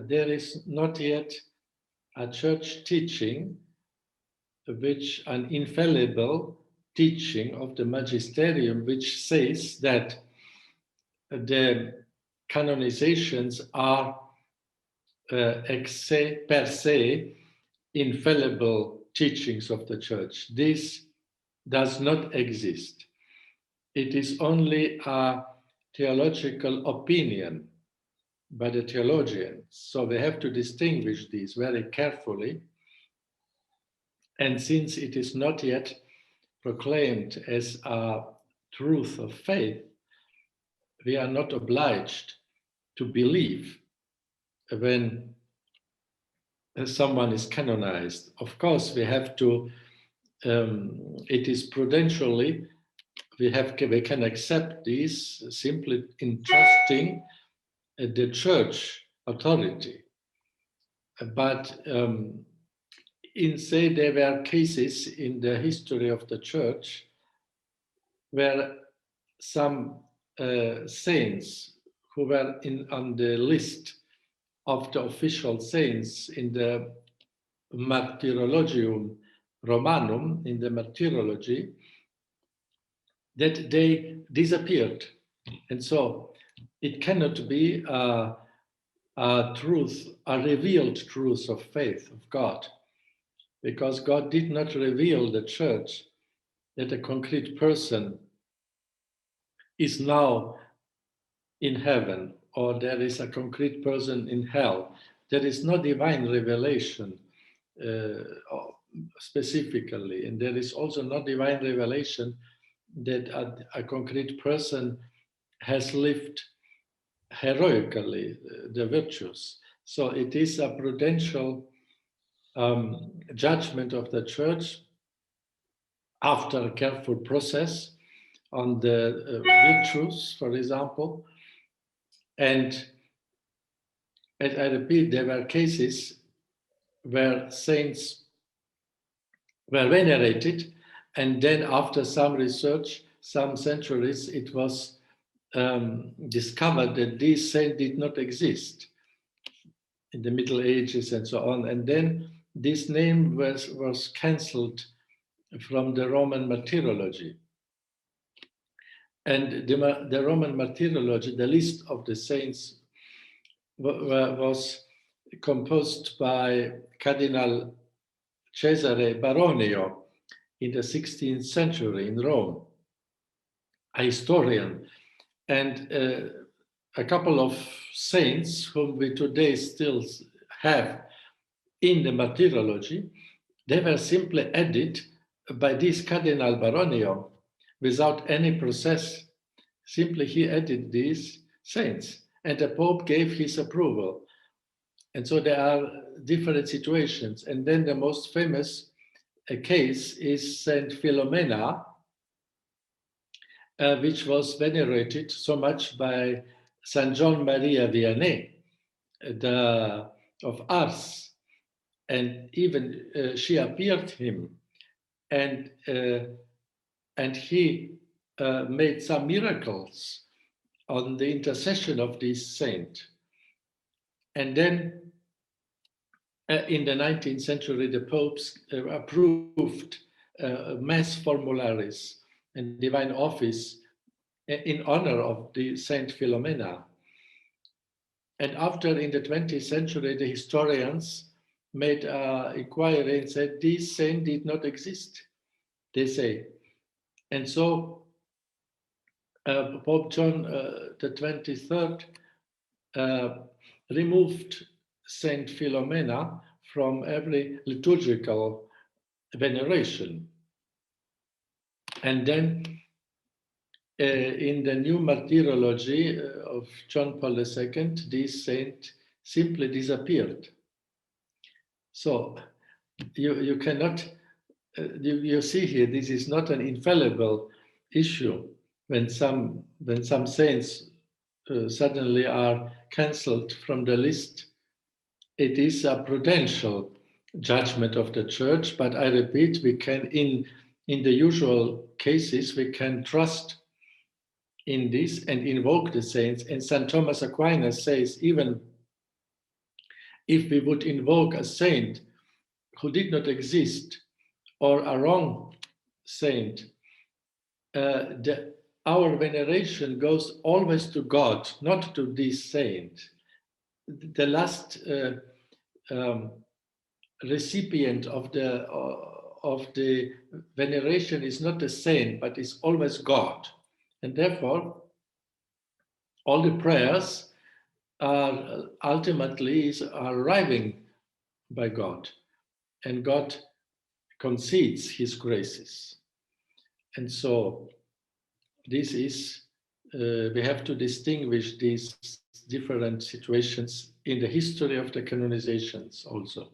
there is not yet a church teaching, which an infallible teaching of the magisterium, which says that the canonizations are per se infallible teachings of the church. This does not exist. It is only a theological opinion by the theologians. So we have to distinguish these very carefully. And since it is not yet proclaimed as a truth of faith, we are not obliged to believe when someone is canonized. Of course, we have to, it is prudentially, we can accept this simply in trusting the church authority. But there were cases in the history of the church where some saints who were on the list of the official saints in the Martyrologium Romanum, in the martyrology, that they disappeared. And so it cannot be a truth, a revealed truth of faith of God, because God did not reveal the church that a concrete person is now in heaven, or there is a concrete person in hell. There is no divine revelation specifically, and there is also no divine revelation that a concrete person has lived heroically the virtues. So it is a prudential judgment of the church after a careful process on the virtues, for example. And I repeat, there were cases where saints were venerated, and then after some research, some centuries, it was discovered that this saint did not exist in the Middle Ages and so on. And then this name was cancelled from the Roman martyrology. And the Roman martyrology, the list of the saints, was composed by Cardinal Cesare Baronio in the 16th century in Rome, a historian. And a couple of saints whom we today still have in the martyrology, they were simply added by this Cardinal Baronio without any process. Simply he added these saints, and the Pope gave his approval. And so there are different situations. And then the most famous case is Saint Philomena, which was venerated so much by Saint John Maria Vianney of Ars. And even she appeared him, and he made some miracles on the intercession of this saint. And then in the 19th century, the popes approved mass formularies and divine office in honor of the Saint Philomena. And after, in the 20th century, the historians made an inquiry and said, this saint did not exist, they say. And so Pope John the 23rd removed Saint Philomena from every liturgical veneration. And then in the new martyrology of John Paul II, this saint simply disappeared. So you cannot, you see here, this is not an infallible issue. When some saints suddenly are cancelled from the list, it is a prudential judgment of the church. But I repeat, we can, in the usual cases, we can trust in this and invoke the saints. And St. Thomas Aquinas says, even if we would invoke a saint who did not exist or a wrong saint, our veneration goes always to God, not to this saint. The last recipient of the veneration is not the saint, but is always God. And therefore, all the prayers are ultimately are arriving by God, and God concedes his graces. And so this is, we have to distinguish these different situations in the history of the canonizations also.